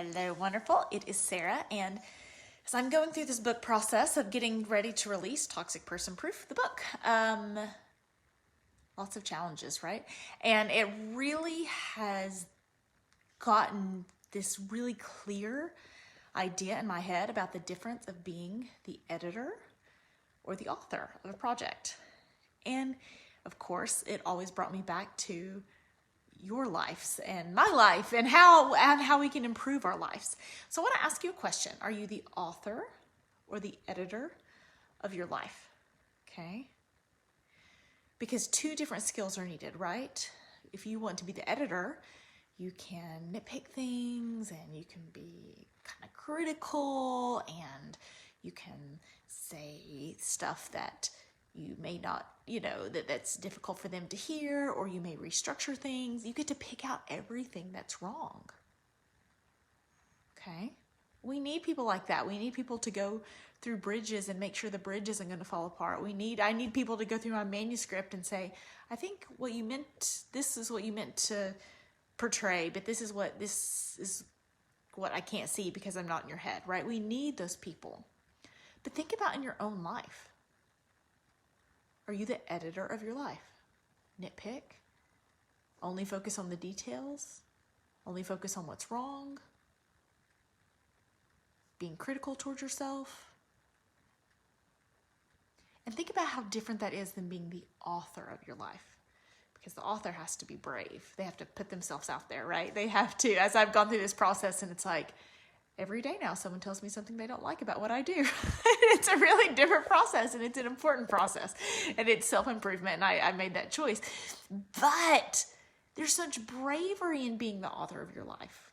Hello, wonderful. It is Sarah, and as I'm going through this book process of getting ready to release Toxic Person Proof, the book, lots of challenges, right? And it really has gotten this really clear idea in my head about the difference of being the editor or the author of a project. And of course, it always brought me back to your lives and my life and how we can improve our lives. So I want to ask you a question. Are you the author or the editor of your life? Okay. Because two different skills are needed, right? If you want to be the editor, you can nitpick things and you can be kind of critical and you can say stuff that you may not, that's difficult for them to hear, or you may restructure things. You get to pick out everything that's wrong. Okay? We need people like that. We need people to go through bridges and make sure the bridge isn't going to fall apart. I need people to go through my manuscript and say, I think this is what you meant to portray, but this is what I can't see because I'm not in your head, right? We need those people. But think about in your own life. Are you the editor of your life? Nitpick? Only focus on the details? Only focus on what's wrong? Being critical towards yourself? And think about how different that is than being the author of your life. Because the author has to be brave. They have to put themselves out there, right? They have to, as I've gone through this process, and it's like, every day now someone tells me something they don't like about what I do. It's a really different process, and it's an important process, and it's self-improvement, and I made that choice. But there's such bravery in being the author of your life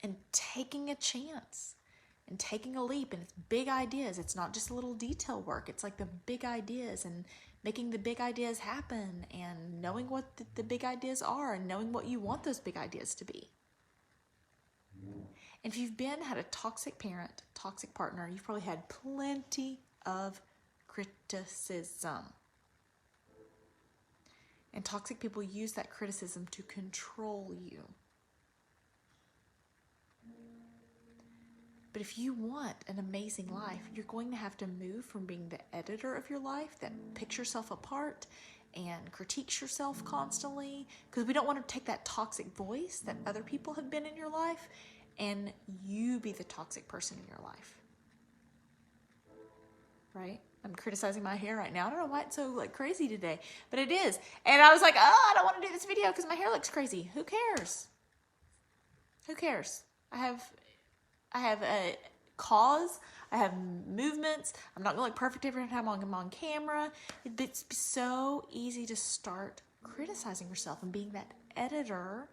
and taking a chance and taking a leap, and it's big ideas. It's not just a little detail work. It's like the big ideas and making the big ideas happen and knowing what the big ideas are and knowing what you want those big ideas to be. And if you've had a toxic parent, toxic partner, you've probably had plenty of criticism. And toxic people use that criticism to control you. But if you want an amazing life, you're going to have to move from being the editor of your life that picks yourself apart and critiques yourself constantly, because we don't want to take that toxic voice that other people have been in your life and you be the toxic person in your life, right? I'm criticizing my hair right now. I don't know why it's so crazy today, but it is. And I was like, I don't want to do this video because my hair looks crazy. Who cares? Who cares? I have a cause. I have movements. I'm not going to look perfect every time I'm on camera. It's so easy to start criticizing yourself and being that editor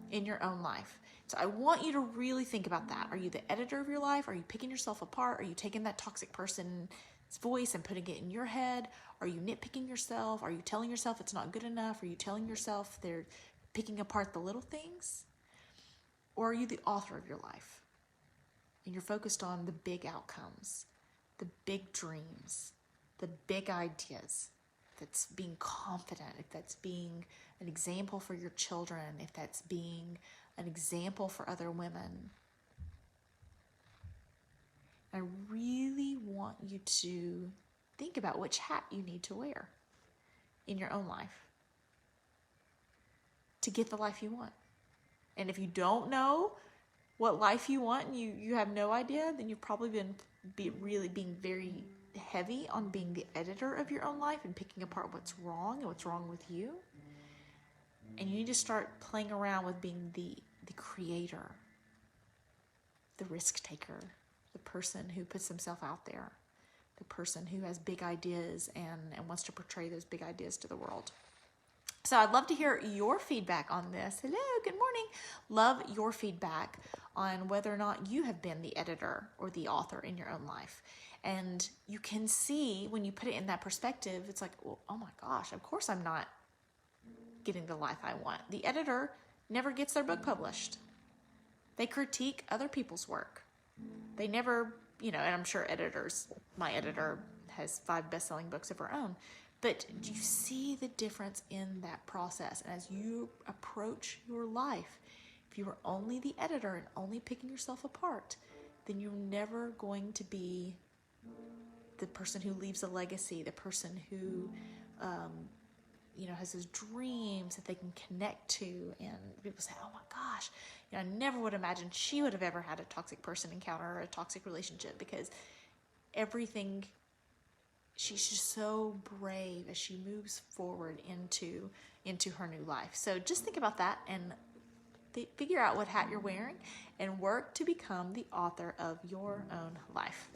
in your own life. So I want you to really think about that. Are you the editor of your life? Are you picking yourself apart? Are you taking that toxic person's voice and putting it in your head? Are you nitpicking yourself? Are you telling yourself it's not good enough? Are you telling yourself they're picking apart the little things? Or are you the author of your life? And you're focused on the big outcomes, the big dreams, the big ideas. If that's being confident, if that's being an example for your children, if that's being an example for other women. I really want you to think about which hat you need to wear in your own life to get the life you want. And if you don't know what life you want and you have no idea, then you've probably been really being very heavy on being the editor of your own life and picking apart what's wrong and what's wrong with you. And you need to start playing around with being the creator, the risk taker, the person who puts himself out there, the person who has big ideas and wants to portray those big ideas to the world. So I'd love to hear your feedback on this. Hello, good morning. Love your feedback on whether or not you have been the editor or the author in your own life. And you can see when you put it in that perspective, it's like, well, oh my gosh, of course I'm not getting the life I want. The editor never gets their book published. They critique other people's work. They never, and I'm sure my editor has 5 best-selling books of her own. But do you see the difference in that process? And as you approach your life, If you were only the editor and only picking yourself apart, then you're never going to be the person who leaves a legacy, the person who, has those dreams that they can connect to. And people say, oh my gosh, I never would imagine she would have ever had a toxic person encounter or a toxic relationship, because she's just so brave as she moves forward into her new life. So just think about that and figure out what hat you're wearing and work to become the author of your own life.